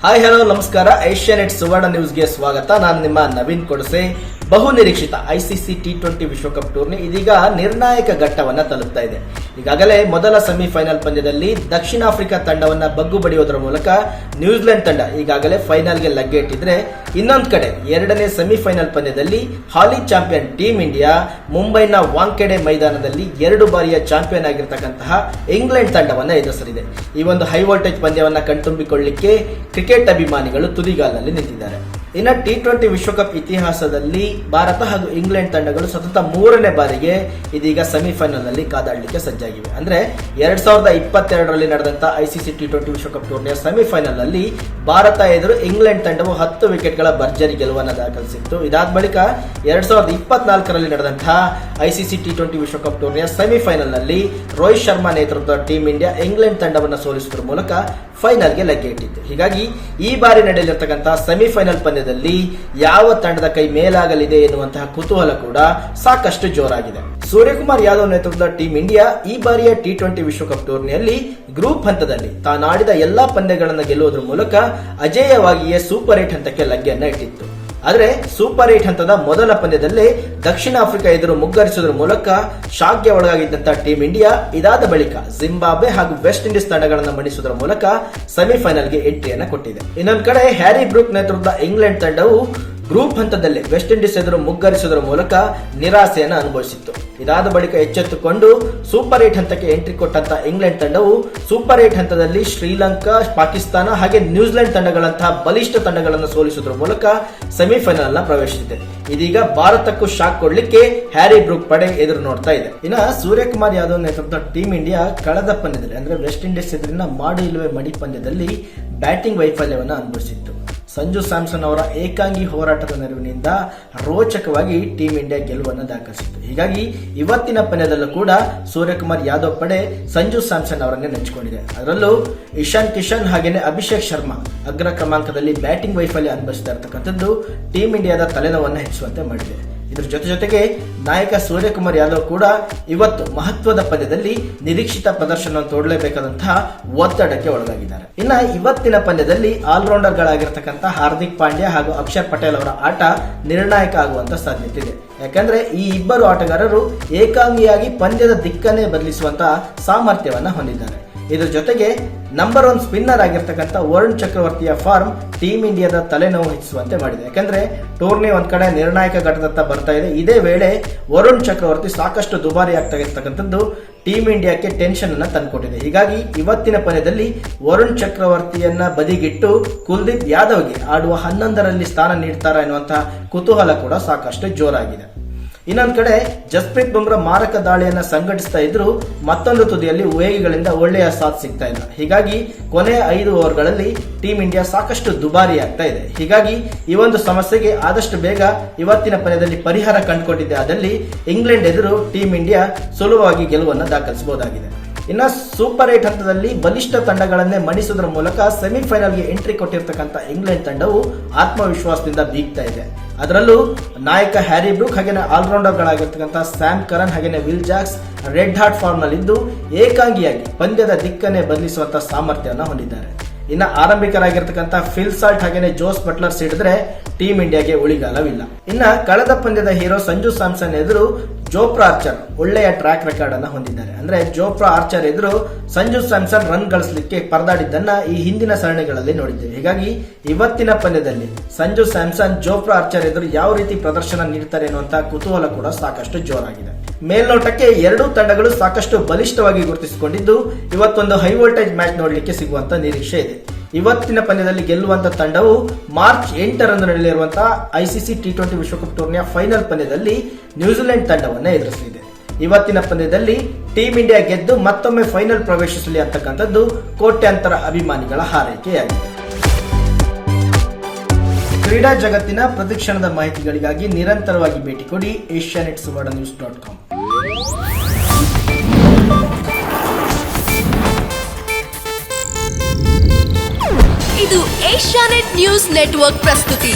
Hi hello ನಮಸ್ಕಾರ. Asianet ಸುವರ್ಣ ನ್ಯೂಸ್ಗೆ ಸ್ವಾಗತ. ನಾನು ನಿಮ್ಮ ನವೀನ್ ಕೊಡಸೆ. ಬಹು ನಿರೀಕ್ಷಿತ ಐಸಿಸಿ T20 ವಿಶ್ವಕಪ್ ಟೂರ್ನಿ ಇದೀಗ ನಿರ್ಣಾಯಕ ಘಟ್ಟವನ್ನ ತಲುಪ್ತಾ ಇದೆ. ಈಗಾಗಲೇ ಮೊದಲ ಸೆಮಿಫೈನಲ್ ಪಂದ್ಯದಲ್ಲಿ ದಕ್ಷಿಣ ಆಫ್ರಿಕಾ ತಂಡವನ್ನ ಬಗ್ಗು ಬಡಿಯೋದರ ಮೂಲಕ ನ್ಯೂಜಿಲೆಂಡ್ ತಂಡ ಈಗಾಗಲೇ ಫೈನಲ್ಗೆ ಲಗ್ಗೆ ಇಟ್ಟಿದ್ರೆ, ಇನ್ನೊಂದು ಕಡೆ ಎರಡನೇ ಸೆಮಿಫೈನಲ್ ಪಂದ್ಯದಲ್ಲಿ ಹಾಲಿ ಚಾಂಪಿಯನ್ ಟೀಮ್ ಇಂಡಿಯಾ ಮುಂಬೈನ ವಾಂಖೆಡೆ ಮೈದಾನದಲ್ಲಿ 2 ಬಾರಿಯ ಚಾಂಪಿಯನ್ ಆಗಿರತಕ್ಕಂತಹ ಇಂಗ್ಲೆಂಡ್ ತಂಡವನ್ನ ಎದುರಿಸಲಿದೆ. ಈ ಒಂದು ಹೈ ವೋಲ್ಟೇಜ್ ಪಂದ್ಯವನ್ನ ಕಣ್ತುಂಬಿಕೊಳ್ಳಿಕ್ಕೆ ಕ್ರಿಕೆಟ್ ಅಭಿಮಾನಿಗಳು ತುದಿಗಾಲಲ್ಲಿ ನಿಂತಿದ್ದಾರೆ. ಇನ್ನು T20 ವಿಶ್ವಕಪ್ ಇತಿಹಾಸದಲ್ಲಿ ಭಾರತ ಹಾಗೂ ಇಂಗ್ಲೆಂಡ್ ತಂಡಗಳು ಸತತ 3ನೇ ಬಾರಿಗೆ ಇದೀಗ ಸೆಮಿಫೈನಲ್ ನಲ್ಲಿ ಕಾದಾಡಲಿಕ್ಕೆ ಸಜ್ಜಾಗಿವೆ. ಅಂದ್ರೆ 2022ರಲ್ಲಿ ನಡೆದಂತ ಐಸಿಸಿ T20 ವಿಶ್ವಕಪ್ ಟೂರ್ನಿಯ ಸೆಮಿಫೈನಲ್ ನಲ್ಲಿ ಭಾರತ ಎದುರು ಇಂಗ್ಲೆಂಡ್ ತಂಡವು 10 ವಿಕೆಟ್ಗಳ ಭರ್ಜರಿ ಗೆಲುವನ್ನು ದಾಖಲಿಸಿತ್ತು. ಇದಾದ ಬಳಿಕ 2024ರಲ್ಲಿ ನಡೆದಂತಹ ಐಸಿಸಿ T20 ವಿಶ್ವಕಪ್ ಟೂರ್ನಿಯ ಸೆಮಿಫೈನಲ್ ನಲ್ಲಿ ರೋಹಿತ್ ಶರ್ಮಾ ನೇತೃತ್ವದ ಟೀಮ್ ಇಂಡಿಯಾ ಇಂಗ್ಲೆಂಡ್ ತಂಡವನ್ನು ಸೋಲಿಸುವುದರ ಮೂಲಕ ಫೈನಲ್ಗೆ ಲಗ್ಗೆ ಇಟ್ಟಿತ್ತು. ಹೀಗಾಗಿ ಈ ಬಾರಿ ನಡೆಯಲಿರ್ತಕ್ಕಂತಹ ಸೆಮಿಫೈನಲ್ ಪಂದ್ಯದಲ್ಲಿ ಯಾವ ತಂಡದ ಕೈ ಮೇಲಾಗಲಿದೆ ಎನ್ನುವಂತಹ ಕುತೂಹಲ ಕೂಡ ಸಾಕಷ್ಟು ಜೋರಾಗಿದೆ. ಸೂರ್ಯಕುಮಾರ್ ಯಾದವ್ ನೇತೃತ್ವದ ಟೀಮ್ ಇಂಡಿಯಾ ಈ ಬಾರಿಯ T20 ವಿಶ್ವಕಪ್ ಟೂರ್ನಿಯಲ್ಲಿ ಗ್ರೂಪ್ ಹಂತದಲ್ಲಿ ತಾನಾಡಿದ ಎಲ್ಲಾ ಪಂದ್ಯಗಳನ್ನು ಗೆಲ್ಲುವುದರ ಮೂಲಕ ಅಜೇಯವಾಗಿಯೇ ಸೂಪರ್ 8 ಹಂತಕ್ಕೆ ಲಗ್ಗೆಯನ್ನ ಇಟ್ಟಿತ್ತು. ಆದರೆ ಸೂಪರ್ 8 ಹಂತದ ಮೊದಲ ಪಂದ್ಯದಲ್ಲೇ ದಕ್ಷಿಣ ಆಫ್ರಿಕಾ ಎದುರು ಮುಗ್ಗರಿಸುವುದರ ಮೂಲಕ ಶಾಕ್ಗೆ ಒಳಗಾಗಿದ್ದಂತಹ ಟೀಮ್ ಇಂಡಿಯಾ ಇದಾದ ಬಳಿಕ ಜಿಂಬಾಬ್ವೆ ಹಾಗೂ ವೆಸ್ಟ್ ಇಂಡೀಸ್ ತಂಡಗಳನ್ನು ಮಣಿಸುವುದರ ಮೂಲಕ ಸೆಮಿಫೈನಲ್ಗೆ ಎಂಟ್ರಿಯನ್ನ ಕೊಟ್ಟಿದೆ. ಇನ್ನೊಂದು ಕಡೆ ಹ್ಯಾರಿ ಬ್ರೂಕ್ ನೇತೃತ್ವದ ಇಂಗ್ಲೆಂಡ್ ತಂಡವು ಗ್ರೂಪ್ ಹಂತದಲ್ಲಿ ವೆಸ್ಟ್ ಇಂಡೀಸ್ ಎದುರು ಮುಗ್ಗರಿಸುವುದರ ಮೂಲಕ ನಿರಾಸೆಯನ್ನು ಅನುಭವಿಸಿತ್ತು. ಇದಾದ ಬಳಿಕ ಎಚ್ಚೆತ್ತುಕೊಂಡು ಸೂಪರ್ 8 ಹಂತಕ್ಕೆ ಎಂಟ್ರಿ ಕೊಟ್ಟಂತಹ ಇಂಗ್ಲೆಂಡ್ ತಂಡವು ಸೂಪರ್ 8 ಹಂತದಲ್ಲಿ ಶ್ರೀಲಂಕಾ, ಪಾಕಿಸ್ತಾನ ಹಾಗೆ ನ್ಯೂಜಿಲೆಂಡ್ ತಂಡಗಳಂತಹ ಬಲಿಷ್ಠ ತಂಡಗಳನ್ನು ಸೋಲಿಸುವುದರ ಮೂಲಕ ಸೆಮಿಫೈನಲ್ ನ ಪ್ರವೇಶಿಸಿದೆ. ಇದೀಗ ಭಾರತಕ್ಕೂ ಶಾಕ್ ಕೊಡ್ಲಿಕ್ಕೆ ಹ್ಯಾರಿ ಬ್ರೂಕ್ ಪಡೆ ಎದುರು ನೋಡ್ತಾ ಇದೆ. ಇನ್ನು ಸೂರ್ಯಕುಮಾರ್ ಯಾದವ್ ನೇತೃತ್ವದ ಟೀಮ್ ಇಂಡಿಯಾ ಕಳೆದ ಪಂದ್ಯದಲ್ಲಿ ಅಂದ್ರೆ ವೆಸ್ಟ್ ಇಂಡೀಸ್ ಎದುರಿನ ಮಾಡು ಇಲ್ಲವೇ ಮಡಿ ಪಂದ್ಯದಲ್ಲಿ ಬ್ಯಾಟಿಂಗ್ ವೈಫಲ್ಯವನ್ನು ಅನುಭವಿಸಿತ್ತು. ಸಂಜು ಸ್ಯಾಮ್ಸನ್ ಅವರ ಏಕಾಂಗಿ ಹೋರಾಟದ ನೆರವಿನಿಂದ ರೋಚಕವಾಗಿ ಟೀಮ್ ಇಂಡಿಯಾ ಗೆಲುವನ್ನು ದಾಖಲಿಸಿತು. ಹೀಗಾಗಿ ಇವತ್ತಿನ ಪಂದ್ಯದಲ್ಲೂ ಕೂಡ ಸೂರ್ಯಕುಮಾರ್ ಯಾದವ್ ಪಡೆ ಸಂಜು ಸ್ಯಾಮ್ಸನ್ ಅವರನ್ನೇ ನೆಚ್ಚಿಕೊಂಡಿದೆ. ಅದರಲ್ಲೂ ಇಶಾನ್ ಕಿಶನ್ ಹಾಗೇನೆ ಅಭಿಷೇಕ್ ಶರ್ಮಾ ಅಗ್ರ ಕ್ರಮಾಂಕದಲ್ಲಿ ಬ್ಯಾಟಿಂಗ್ ವೈಫಲ್ಯ ಅನುಭವಿಸ್ತಾ ಇರತಕ್ಕಂಥದ್ದು ಟೀಮ್ ಇಂಡಿಯಾದ ತಲೆನೋವನ್ನು ಹೆಚ್ಚುವಂತೆ ಮಾಡಿದೆ. ಇದರ ಜೊತೆಗೆ ನಾಯಕ ಸೂರ್ಯಕುಮಾರ್ ಯಾದವ್ ಕೂಡ ಇವತ್ತು ಮಹತ್ವದ ಪಂದ್ಯದಲ್ಲಿ ನಿರೀಕ್ಷಿತ ಪ್ರದರ್ಶನವನ್ನು ತೋಡಲೇಬೇಕಾದಂತಹ ಒತ್ತಡಕ್ಕೆ ಒಳಗಾಗಿದ್ದಾರೆ. ಇನ್ನು ಇವತ್ತಿನ ಪಂದ್ಯದಲ್ಲಿ ಆಲ್ರೌಂಡರ್ ಗಳಾಗಿರ್ತಕ್ಕಂತಹ ಹಾರ್ದಿಕ್ ಪಾಂಡ್ಯ ಹಾಗೂ ಅಕ್ಷರ್ ಪಟೇಲ್ ಅವರ ಆಟ ನಿರ್ಣಾಯಕ ಆಗುವಂತ ಸಾಧ್ಯತೆ ಇದೆ. ಯಾಕಂದ್ರೆ ಈ ಇಬ್ಬರು ಆಟಗಾರರು ಏಕಾಂಗಿಯಾಗಿ ಪಂದ್ಯದ ದಿಕ್ಕನ್ನೇ ಬದಲಿಸುವಂತಹ ಸಾಮರ್ಥ್ಯವನ್ನ ಹೊಂದಿದ್ದಾರೆ. ಇದರ ಜೊತೆಗೆ ನಂಬರ್ 1 ಸ್ಪಿನ್ನರ್ ಆಗಿರ್ತಕ್ಕಂಥ ವರುಣ್ ಚಕ್ರವರ್ತಿಯ ಫಾರ್ಮ್ ಟೀಮ್ ಇಂಡಿಯಾದ ತಲೆನೋವು ಹೆಚ್ಚಿಸುವಂತೆ ಮಾಡಿದೆ. ಯಾಕಂದ್ರೆ ಟೂರ್ನಿ ಒಂದ್ ಕಡೆ ನಿರ್ಣಾಯಕ ಘಟ್ಟದತ್ತ ಬರ್ತಾ ಇದೆ. ಇದೇ ವೇಳೆ ವರುಣ್ ಚಕ್ರವರ್ತಿ ಸಾಕಷ್ಟು ದುಬಾರಿ ಆಗ್ತಾ ಇರ್ತಕ್ಕಂಥದ್ದು ಟೀಮ್ ಇಂಡಿಯಾಕ್ಕೆ ಟೆನ್ಷನ್ ಅನ್ನ ತಂದುಕೊಟ್ಟಿದೆ. ಹೀಗಾಗಿ ಇವತ್ತಿನ ಪಂದ್ಯದಲ್ಲಿ ವರುಣ್ ಚಕ್ರವರ್ತಿಯನ್ನ ಬದಿಗಿಟ್ಟು ಕುಲ್ದೀಪ್ ಯಾದವ್ಗೆ ಆಡುವ 11ರಲ್ಲಿ ಸ್ಥಾನ ನೀಡ್ತಾರಾ ಎನ್ನುವಂತಹ ಕುತೂಹಲ ಕೂಡ ಸಾಕಷ್ಟು ಜೋರಾಗಿದೆ. ಇನ್ನೊಂದು ಕಡೆ ಜಸ್ಪ್ರೀತ್ ಬುಮ್ರಾ ಮಾರಕ ದಾಳಿಯನ್ನ ಸಂಘಟಿಸ್ತಾ ಇದ್ರು ಮತ್ತೊಂದು ತುದಿಯಲ್ಲಿ ವೇಗಿಗಳಿಂದ ಒಳ್ಳೆಯ ಸಾಥ್ ಸಿಗ್ತಾ ಇಲ್ಲ. ಹೀಗಾಗಿ ಕೊನೆಯ 5 ಓವರ್ಗಳಲ್ಲಿ ಟೀಮ್ ಇಂಡಿಯಾ ಸಾಕಷ್ಟು ದುಬಾರಿ ಆಗ್ತಾ ಇದೆ. ಹೀಗಾಗಿ ಈ ಒಂದು ಸಮಸ್ಯೆಗೆ ಆದಷ್ಟು ಬೇಗ ಇವತ್ತಿನ ಪಂದ್ಯದಲ್ಲಿ ಪರಿಹಾರ ಕಂಡುಕೊಂಡಿದ್ದೆ ಆದಲ್ಲಿ ಇಂಗ್ಲೆಂಡ್ ಎದುರು ಟೀಮ್ ಇಂಡಿಯಾ ಸುಲಭವಾಗಿ ಗೆಲುವನ್ನು ದಾಖಲಿಸಬಹುದಾಗಿದೆ. ಇನ್ನು ಸೂಪರ್ 8 ಹಂತದಲ್ಲಿ ಬಲಿಷ್ಠ ತಂಡಗಳನ್ನೇ ಮಣಿಸುವುದರ ಮೂಲಕ ಸೆಮಿಫೈನಲ್ಗೆ ಎಂಟ್ರಿ ಕೊಟ್ಟಿರ್ತಕ್ಕಂಥ ಇಂಗ್ಲೆಂಡ್ ತಂಡವು ಆತ್ಮವಿಶ್ವಾಸದಿಂದ ಬೀಗ್ತಾ ಇದೆ. ಅದರಲ್ಲೂ ನಾಯಕ ಹ್ಯಾರಿ ಬ್ರೂಕ್ ಹಾಗೇನೆ ಆಲ್ರೌಂಡರ್ ಗಳಾಗಿರ್ತಕ್ಕಂಥ ಸ್ಯಾಮ್ ಕರನ್ ಹಾಗೇನೆ Will Jacks red hot form ನಲ್ಲಿದ್ದು ಏಕಾಂಗಿಯಾಗಿ ಪಂದ್ಯದ ದಿಕ್ಕನ್ನೇ ಬದಲಿಸುವಂತಹ ಸಾಮರ್ಥ್ಯವನ್ನು ಹೊಂದಿದ್ದಾರೆ. ಇನ್ನು ಆರಂಭಿಕರಾಗಿರ್ತಕ್ಕಂಥ ಫಿಲ್ ಸಾಲ್ಟ್ ಹಾಗೇನೆ ಜೋಸ್ ಬಟ್ಲರ್ ಸಿಡಿದ್ರೆ ಟೀಮ್ ಇಂಡಿಯಾಗೆ ಉಳಿಗಾಲವಿಲ್ಲ. ಇನ್ನ ಕಳೆದ ಪಂದ್ಯದ ಹೀರೋ ಸಂಜು ಸ್ಯಾಮ್ಸನ್ ಎದುರು ಜೋಫ್ರಾ ಆರ್ಚರ್ ಒಳ್ಳೆಯ ಟ್ರ್ಯಾಕ್ ರೆಕಾರ್ಡ್ ಅನ್ನ ಹೊಂದಿದ್ದಾರೆ. ಅಂದ್ರೆ ಜೋಫ್ರಾ ಆರ್ಚರ್ ಎದುರು ಸಂಜು ಸ್ಯಾಮ್ಸನ್ ರನ್ ಗಳಿಸಲಿಕ್ಕೆ ಪರದಾಡಿದ್ದನ್ನ ಈ ಹಿಂದಿನ ಸರಣಿಗಳಲ್ಲಿ ನೋಡಿದ್ದೇವೆ. ಹೀಗಾಗಿ ಇವತ್ತಿನ ಪಂದ್ಯದಲ್ಲಿ ಸಂಜು ಸ್ಯಾಮ್ಸನ್ ಜೋಫ್ರಾ ಆರ್ಚರ್ ಎದುರು ಯಾವ ರೀತಿ ಪ್ರದರ್ಶನ ನೀಡುತ್ತಾರೆ ಎನ್ನುವಂತಹ ಕುತೂಹಲ ಕೂಡ ಸಾಕಷ್ಟು ಜೋರಾಗಿದೆ. ಮೇಲ್ನೋಟಕ್ಕೆ ಎರಡೂ ತಂಡಗಳು ಸಾಕಷ್ಟು ಬಲಿಷ್ಠವಾಗಿ ಗುರುತಿಸಿಕೊಂಡಿದ್ದು ಇವತ್ತೊಂದು ಹೈ ವೋಲ್ಟೇಜ್ ಮ್ಯಾಚ್ ನೋಡಲಿಕ್ಕೆ ಸಿಗುವಂತ ನಿರೀಕ್ಷೆ ಇದೆ. ಇವತ್ತಿನ ಪಂದ್ಯದಲ್ಲಿ ಗೆಲ್ಲುವಂತ ತಂಡವು ಮಾರ್ಚ್ 8ರಂದು ನಡೆಯಲಿರುವಂತಹ ಐಸಿಸಿ T20 ವಿಶ್ವಕಪ್ ಟೂರ್ನಿಯ ಫೈನಲ್ ಪಂದ್ಯದಲ್ಲಿ ನ್ಯೂಜಿಲೆಂಡ್ ತಂಡವನ್ನು ಎದುರಿಸಲಿದೆ. ಇವತ್ತಿನ ಪಂದ್ಯದಲ್ಲಿ ಟೀಮ್ ಇಂಡಿಯಾ ಗೆದ್ದು ಮತ್ತೊಮ್ಮೆ ಫೈನಲ್ ಪ್ರವೇಶಿಸಲಿ ಅಂತಕ್ಕಂಥದ್ದು ಕೋಟ್ಯಾಂತರ ಅಭಿಮಾನಿಗಳ ಹಾರೈಕೆಯಾಗಿದೆ. ಕ್ರೀಡಾ ಜಗತ್ತಿನ ಪ್ರತಿಕ್ಷಣದ ಮಾಹಿತಿಗಳಿಗಾಗಿ ನಿರಂತರವಾಗಿ ಭೇಟಿ ಕೊಡಿ asianetsuvarnanews.com. ಇದು ಏಷ್ಯಾನೆಟ್ ನ್ಯೂಸ್ ನೆಟ್ವರ್ಕ್ ಪ್ರಸ್ತುತಿ.